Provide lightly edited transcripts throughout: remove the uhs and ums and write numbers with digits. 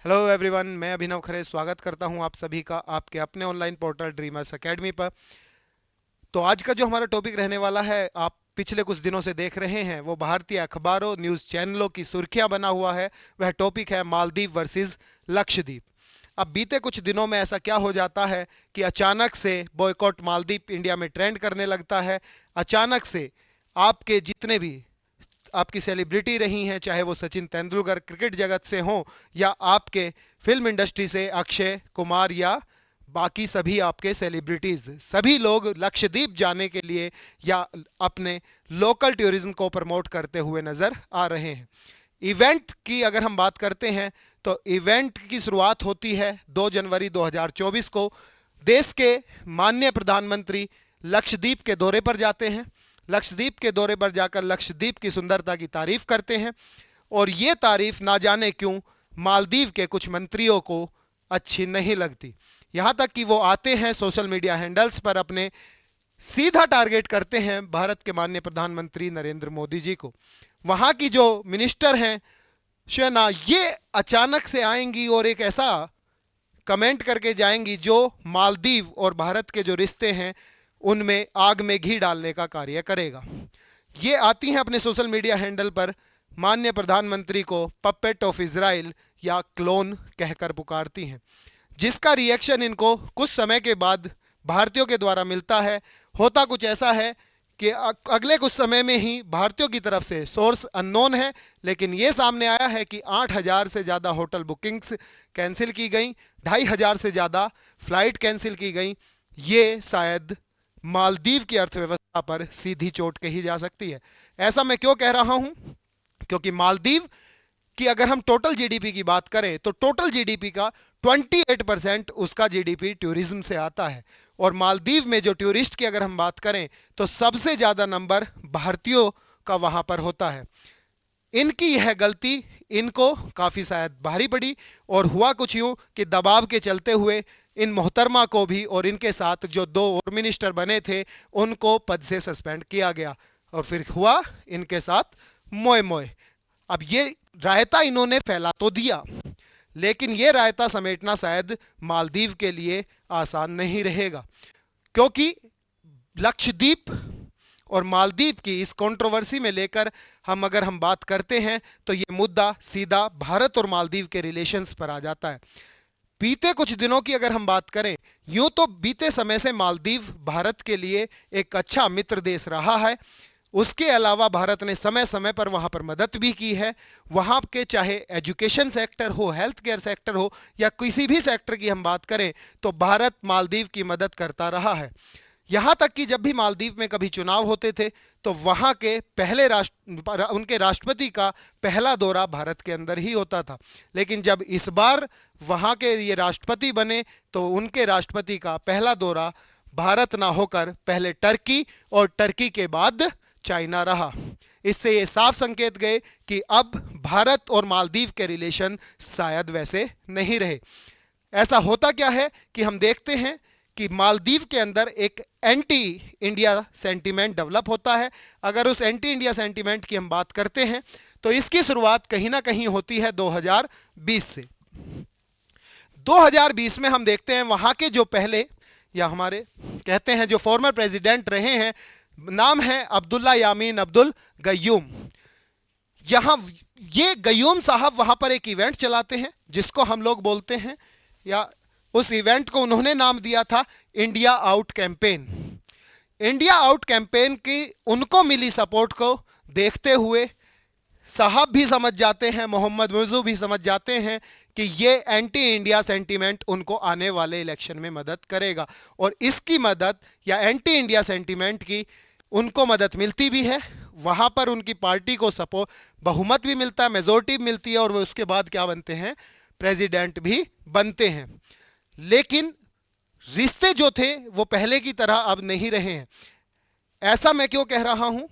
Hello everyone, मैं अभिनव खरे स्वागत करता हूं आप सभी का आपके अपने ऑनलाइन पोर्टल ड्रीमर्स एकेडमी पर। तो आज का जो हमारा टॉपिक रहने वाला है, आप पिछले कुछ दिनों से देख रहे हैं, वो भारतीय अखबारों न्यूज़ चैनलों की सुर्खियां बना हुआ है। वह टॉपिक है मालदीव वर्सेस लक्षद्वीप। अब बीते कुछ दिनों में ऐसा क्या हो जाता है कि अचानक से बॉयकॉट मालदीव इंडिया में ट्रेंड करने लगता है। अचानक से आपके जितने भी आपकी सेलिब्रिटी रही हैं, चाहे वो सचिन तेंदुलकर क्रिकेट जगत से हों या आपके फिल्म इंडस्ट्री से अक्षय कुमार या बाकी सभी आपके सेलिब्रिटीज़, सभी लोग लक्षद्वीप जाने के लिए या अपने लोकल टूरिज्म को प्रमोट करते हुए नज़र आ रहे हैं। इवेंट की अगर हम बात करते हैं तो इवेंट की शुरुआत होती है 2 जनवरी 2024 को। देश के माननीय प्रधानमंत्री लक्षद्वीप के दौरे पर जाते हैं। लक्षद्वीप के दौरे पर जाकर लक्षद्वीप की सुंदरता की तारीफ करते हैं और ये तारीफ ना जाने क्यों मालदीव के कुछ मंत्रियों को अच्छी नहीं लगती। यहाँ तक कि वो आते हैं सोशल मीडिया हैंडल्स पर अपने सीधा टारगेट करते हैं भारत के माननीय प्रधानमंत्री नरेंद्र मोदी जी को। वहाँ की जो मिनिस्टर हैं शेना, ये अचानक से आएंगी और एक ऐसा कमेंट करके जाएंगी जो मालदीव और भारत के जो रिश्ते हैं उनमें आग में घी डालने का कार्य करेगा। ये आती हैं अपने सोशल मीडिया हैंडल पर माननीय प्रधानमंत्री को पपेट ऑफ इजराइल या क्लोन कहकर पुकारती हैं, जिसका रिएक्शन इनको कुछ समय के बाद भारतीयों के द्वारा मिलता है। होता कुछ ऐसा है कि अगले कुछ समय में ही भारतीयों की तरफ से, सोर्स अननोन है, लेकिन ये सामने आया है कि 8,000 से ज़्यादा होटल बुकिंग्स कैंसिल की गई, 2,500 से ज़्यादा फ्लाइट कैंसिल की गई। ये शायद मालदीव की अर्थव्यवस्था पर सीधी चोट कही जा सकती है। ऐसा मैं क्यों कह रहा हूं? क्योंकि मालदीव की अगर हम टोटल जीडीपी की बात करें तो टोटल जीडीपी का 28% उसका जीडीपी टूरिज्म से आता है। और मालदीव में जो टूरिस्ट की अगर हम बात करें तो सबसे ज़्यादा नंबर भारतीयों का वहाँ पर होता है। इनकी यह गलती इनको काफ़ी शायद भारी पड़ी और हुआ कुछ यूँ कि दबाव के चलते हुए इन मोहतरमा को भी और इनके साथ जो 2 और मिनिस्टर बने थे उनको पद से सस्पेंड किया गया और फिर हुआ इनके साथ मोए मोए। अब ये रायता इन्होंने फैला तो दिया, लेकिन ये रायता समेटना शायद मालदीव के लिए आसान नहीं रहेगा, क्योंकि लक्षद्वीप और मालदीव की इस कंट्रोवर्सी में लेकर अगर हम बात करते हैं तो ये मुद्दा सीधा भारत और मालदीव के रिलेशंस पर आ जाता है। बीते कुछ दिनों की अगर हम बात करें, यूं तो बीते समय से मालदीव भारत के लिए एक अच्छा मित्र देश रहा है। उसके अलावा भारत ने समय समय पर वहाँ पर मदद भी की है। वहाँ के चाहे एजुकेशन सेक्टर हो, हेल्थ केयर सेक्टर हो या किसी भी सेक्टर की हम बात करें तो भारत मालदीव की मदद करता रहा है। यहाँ तक कि जब भी मालदीव में कभी चुनाव होते थे तो वहाँ के पहले उनके राष्ट्रपति का पहला दौरा भारत के अंदर ही होता था। लेकिन जब इस बार वहाँ के ये राष्ट्रपति बने तो उनके राष्ट्रपति का पहला दौरा भारत ना होकर पहले टर्की और टर्की के बाद चाइना रहा। इससे ये साफ संकेत गए कि अब भारत और मालदीव के रिलेशन शायद वैसे नहीं रहे। ऐसा होता क्या है कि हम देखते हैं कि मालदीव के अंदर एक एंटी इंडिया सेंटीमेंट डेवलप होता है। अगर उस एंटी इंडिया सेंटीमेंट की हम बात करते हैं तो इसकी शुरुआत कहीं ना कहीं होती है 2020 से। 2020 में हम देखते हैं वहाँ के जो पहले या हमारे कहते हैं जो फॉर्मर प्रेसिडेंट रहे हैं, नाम है अब्दुल्ला यामीन अब्दुल गयूम। यहाँ ये गयूम साहब वहाँ पर एक इवेंट चलाते हैं जिसको हम लोग बोलते हैं, या उस इवेंट को उन्होंने नाम दिया था India out campaign. India out campaign की उनको मिली सपोर्ट को देखते हुए साहब भी समझ जाते हैं, मोहम्मद मुर्जू भी समझ जाते हैं कि ये एंटी इंडिया सेंटीमेंट उनको आने वाले इलेक्शन में मदद करेगा। और इसकी मदद या एंटी इंडिया सेंटीमेंट की उनको मदद मिलती भी है। वहाँ पर उनकी पार्टी को सपोर्ट बहुमत भी मिलता है, मेजोरिटी भी मिलती है और वो उसके बाद क्या बनते हैं, प्रेसिडेंट भी बनते हैं। लेकिन रिश्ते जो थे वो पहले की तरह अब नहीं रहे हैं। ऐसा मैं क्यों कह रहा हूं?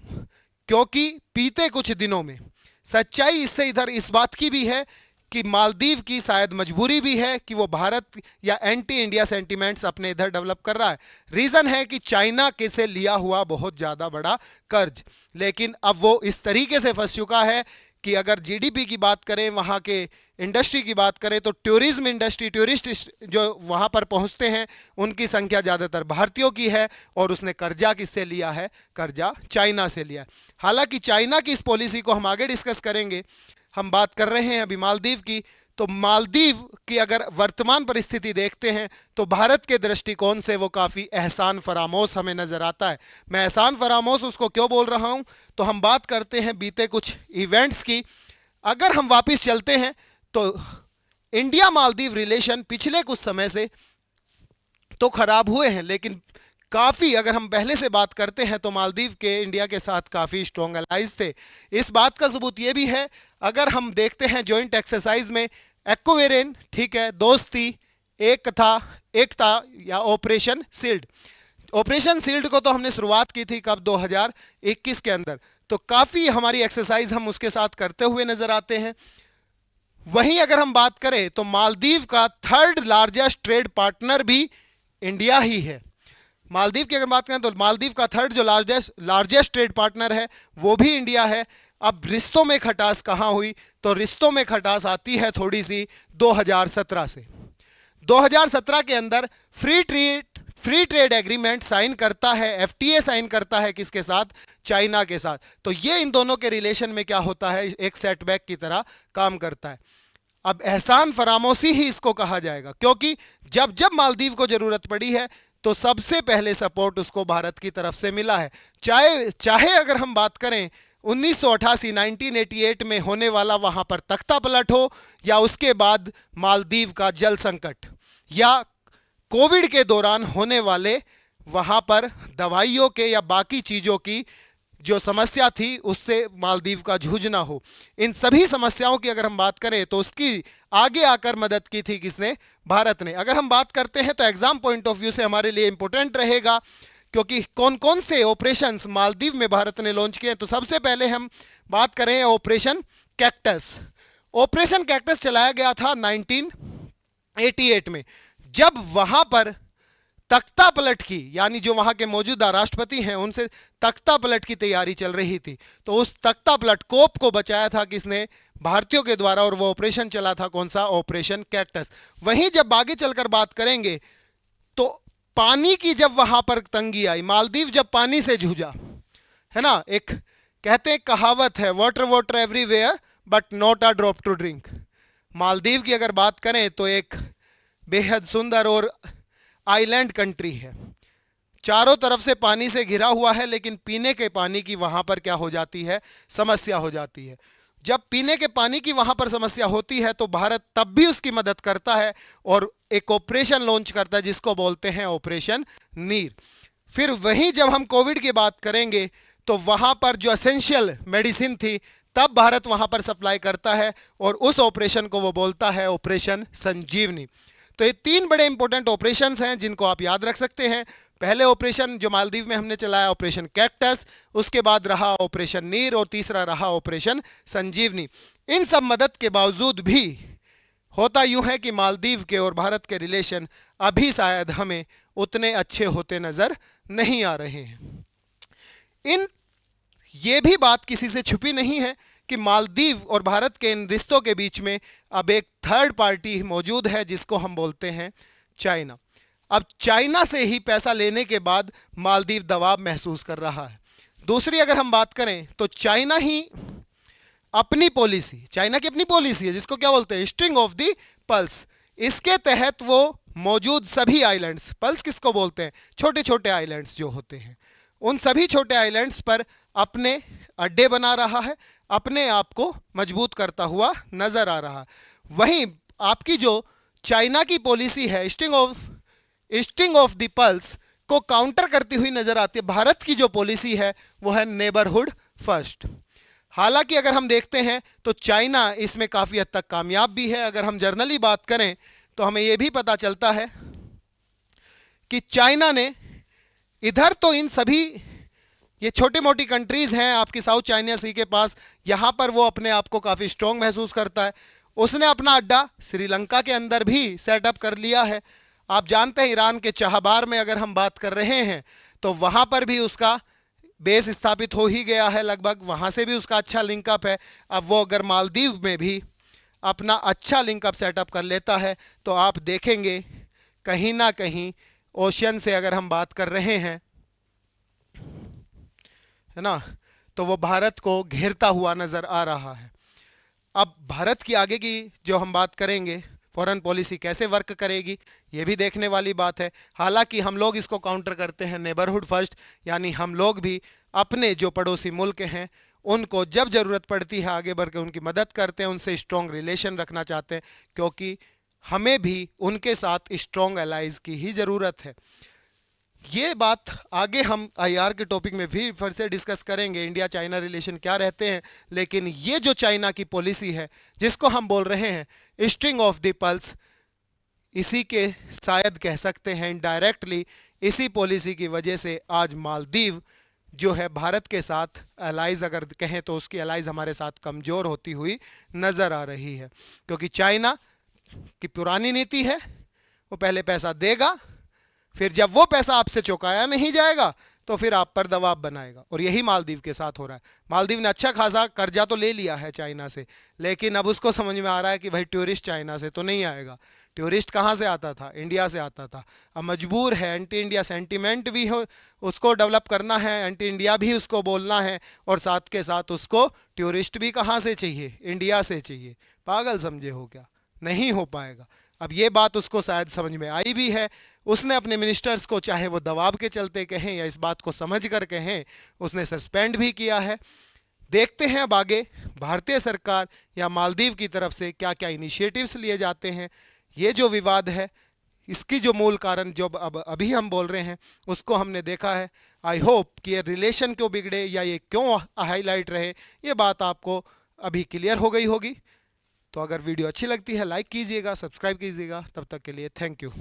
क्योंकि बीते कुछ दिनों में सच्चाई इससे इधर इस बात की भी है कि मालदीव की शायद मजबूरी भी है कि वो भारत या एंटी इंडिया सेंटीमेंट्स अपने इधर डेवलप कर रहा है। रीज़न है कि चाइना के से लिया हुआ बहुत ज़्यादा बड़ा कर्ज, लेकिन अब वो इस तरीके से फंस चुका है कि अगर जीडीपी की बात करें वहाँ के इंडस्ट्री की बात करें तो टूरिज्म इंडस्ट्री, टूरिस्ट जो वहाँ पर पहुँचते हैं उनकी संख्या ज़्यादातर भारतीयों की है। और उसने कर्जा किससे लिया है? कर्जा चाइना से लिया है। हालांकि चाइना की इस पॉलिसी को हम आगे डिस्कस करेंगे। हम बात कर रहे हैं अभी मालदीव की। तो मालदीव की अगर वर्तमान परिस्थिति देखते हैं तो भारत के दृष्टिकोण से वो काफ़ी एहसान फरामोश हमें नज़र आता है। मैं एहसान फरामोश उसको क्यों बोल रहा हूँ, तो हम बात करते हैं बीते कुछ इवेंट्स की। अगर हम वापस चलते हैं तो इंडिया मालदीव रिलेशन पिछले कुछ समय से तो खराब हुए हैं, लेकिन काफ़ी अगर हम पहले से बात करते हैं तो मालदीव के इंडिया के साथ काफ़ी स्ट्रॉन्ग अलाइज थे। इस बात का सबूत ये भी है, अगर हम देखते हैं जॉइंट एक्सरसाइज में एक्वेरियन, ठीक है, दोस्ती, एकता या ऑपरेशन सील्ड। ऑपरेशन सील्ड को तो हमने शुरुआत की थी कब? 2021 के अंदर। तो काफ़ी हमारी एक्सरसाइज हम उसके साथ करते हुए नज़र आते हैं। वहीं अगर हम बात करें तो मालदीव का थर्ड लार्जेस्ट ट्रेड पार्टनर भी इंडिया ही है। मालदीव की अगर बात करें तो मालदीव का थर्ड जो लार्जेस्ट ट्रेड पार्टनर है वो भी इंडिया है। अब रिश्तों में खटास कहाँ हुई? तो रिश्तों में खटास आती है थोड़ी सी 2017 से। 2017 के अंदर फ्री ट्रेड एग्रीमेंट साइन करता है, एफटीए साइन करता है किसके साथ? चाइना के साथ। तो ये इन दोनों के रिलेशन में क्या होता है? एक सेटबैक की तरह काम करता है। अब एहसान फरामोशी ही इसको कहा जाएगा, क्योंकि जब जब मालदीव को जरूरत पड़ी है तो सबसे पहले सपोर्ट उसको भारत की तरफ से मिला है। चाहे अगर हम बात करें 1988 में होने वाला वहां पर तख्ता पलट हो, या उसके बाद मालदीव का जल संकट, या कोविड के दौरान होने वाले वहां पर दवाइयों के या बाकी चीज़ों की जो समस्या थी उससे मालदीव का जूझना हो। इन सभी समस्याओं की अगर हम बात करें तो उसकी आगे आकर मदद की थी किसने? भारत ने। अगर हम बात करते हैं तो एग्जाम पॉइंट ऑफ व्यू से हमारे लिए इंपॉर्टेंट रहेगा, क्योंकि कौन कौन से ऑपरेशंस मालदीव में भारत ने लॉन्च किए। तो सबसे पहले हम बात करें ऑपरेशन कैक्टस। ऑपरेशन कैक्टस चलाया गया था 1988 में, जब वहां पर तख्ता पलट की, यानी जो वहां के मौजूदा राष्ट्रपति हैं उनसे तख्ता पलट की तैयारी चल रही थी। तो उस तख्ता पलट कोप को बचाया था किसने? भारतीयों के द्वारा। और वो ऑपरेशन चला था कौन सा? Operation cactus. वहीं जब आगे चलकर बात करेंगे तो पानी की जब वहां पर तंगी आई, मालदीव जब पानी से जूझा, है ना, एक कहते हैं कहावत है, water water everywhere but not a drop to drink. Maldives की अगर बात करें तो एक बेहद सुंदर और आइलैंड कंट्री है, चारों तरफ से पानी से घिरा हुआ है, लेकिन पीने के पानी की वहां पर क्या हो जाती है? समस्या हो जाती है। जब पीने के पानी की वहां पर समस्या होती है तो भारत तब भी उसकी मदद करता है और एक ऑपरेशन लॉन्च करता है जिसको बोलते हैं ऑपरेशन नीर। फिर वहीं जब हम कोविड की बात करेंगे तो वहां पर जो एसेंशियल मेडिसिन थी तब भारत वहां पर सप्लाई करता है और उस ऑपरेशन को वो बोलता है ऑपरेशन संजीवनी। तो ये तीन बड़े इंपॉर्टेंट ऑपरेशंस हैं जिनको आप याद रख सकते हैं। पहले ऑपरेशन जो मालदीव में हमने चलाया ऑपरेशन कैक्टस, उसके बाद रहा ऑपरेशन नीर और तीसरा रहा ऑपरेशन संजीवनी। इन सब मदद के बावजूद भी होता यूं है कि मालदीव के और भारत के रिलेशन अभी शायद हमें उतने अच्छे होते नजर नहीं आ रहे हैं। ये भी बात किसी से छुपी नहीं है कि मालदीव और भारत के इन रिश्तों के बीच में अब एक थर्ड पार्टी मौजूद है जिसको हम बोलते हैं चाइना। अब चाइना से ही पैसा लेने के बाद मालदीव दबाव महसूस कर रहा है। दूसरी अगर हम बात करें तो चाइना ही अपनी पॉलिसी, चाइना की अपनी पॉलिसी है जिसको क्या बोलते हैं? String of the pulse. इसके तहत वो मौजूद सभी आइलैंड्स, पल्स किसको बोलते हैं? छोटे छोटे आइलैंड्स जो होते हैं, उन सभी छोटे आइलैंड्स पर अपने अड्डे बना रहा है, अपने आप को मजबूत करता हुआ नजर आ रहा है। वहीं आपकी जो चाइना की पॉलिसी है स्टिंग ऑफ द पल्स को काउंटर करती हुई नजर आती है भारत की जो पॉलिसी है वो है नेबरहुड फर्स्ट। हालांकि अगर हम देखते हैं तो चाइना इसमें काफ़ी हद तक कामयाब भी है। अगर हम जर्नली बात करें तो हमें यह भी पता चलता है कि चाइना ने इधर तो इन सभी ये छोटी मोटी कंट्रीज़ हैं आपकी साउथ चाइना सी के पास, यहाँ पर वो अपने आप को काफ़ी स्ट्रॉन्ग महसूस करता है। उसने अपना अड्डा श्रीलंका के अंदर भी सेटअप कर लिया है। आप जानते हैं ईरान के चाहबार में अगर हम बात कर रहे हैं तो वहाँ पर भी उसका बेस स्थापित हो ही गया है लगभग, वहाँ से भी उसका अच्छा लिंकअप है। अब वो अगर मालदीव में भी अपना अच्छा लिंकअप सेटअप कर लेता है तो आप देखेंगे कहीं ना कहीं ओशियन से अगर हम बात कर रहे हैं, है ना, तो वो भारत को घेरता हुआ नज़र आ रहा है। अब भारत की आगे की जो हम बात करेंगे, फॉरेन पॉलिसी कैसे वर्क करेगी, ये भी देखने वाली बात है। हालांकि हम लोग इसको काउंटर करते हैं नेबरहुड फर्स्ट, यानी हम लोग भी अपने जो पड़ोसी मुल्क हैं उनको जब ज़रूरत पड़ती है आगे बढ़ के उनकी मदद करते हैं, उनसे स्ट्रॉन्ग रिलेशन रखना चाहते हैं, क्योंकि हमें भी उनके साथ स्ट्रॉन्ग एलाइज की ही ज़रूरत है। ये बात आगे हम आईआर के टॉपिक में भी फिर से डिस्कस करेंगे, इंडिया चाइना रिलेशन क्या रहते हैं। लेकिन ये जो चाइना की पॉलिसी है जिसको हम बोल रहे हैं स्ट्रिंग ऑफ द पल्स, इसी के शायद कह सकते हैं इनडायरेक्टली इसी पॉलिसी की वजह से आज मालदीव जो है भारत के साथ एलाइज अगर कहें तो उसकी एलाइज हमारे साथ कमज़ोर होती हुई नज़र आ रही है। क्योंकि चाइना की पुरानी नीति है, वो पहले पैसा देगा, फिर जब वो पैसा आपसे चुकाया नहीं जाएगा तो फिर आप पर दबाव बनाएगा, और यही मालदीव के साथ हो रहा है। मालदीव ने अच्छा खासा कर्जा तो ले लिया है चाइना से, लेकिन अब उसको समझ में आ रहा है कि भाई टूरिस्ट चाइना से तो नहीं आएगा। टूरिस्ट कहाँ से आता था? इंडिया से आता था। अब मजबूर है, एंटी इंडिया सेंटीमेंट भी हो उसको डेवलप करना है, एंटी इंडिया भी उसको बोलना है, और साथ के साथ उसको टूरिस्ट भी कहाँ से चाहिए? इंडिया से चाहिए। पागल समझे हो क्या? नहीं हो पाएगा। अब ये बात उसको शायद समझ में आई भी है। उसने अपने मिनिस्टर्स को, चाहे वो दबाव के चलते कहें या इस बात को समझ कर कहें, उसने सस्पेंड भी किया है। देखते हैं अब आगे भारतीय सरकार या मालदीव की तरफ से क्या क्या इनिशिएटिव्स लिए जाते हैं। ये जो विवाद है इसकी जो मूल कारण जो अब अभी हम बोल रहे हैं उसको हमने देखा है। आई होप कि ये रिलेशन क्यों बिगड़े या ये क्यों हाईलाइट रहे, ये बात आपको अभी क्लियर हो गई होगी। तो अगर वीडियो अच्छी लगती है लाइक कीजिएगा, सब्सक्राइब कीजिएगा। तब तक के लिए थैंक यू।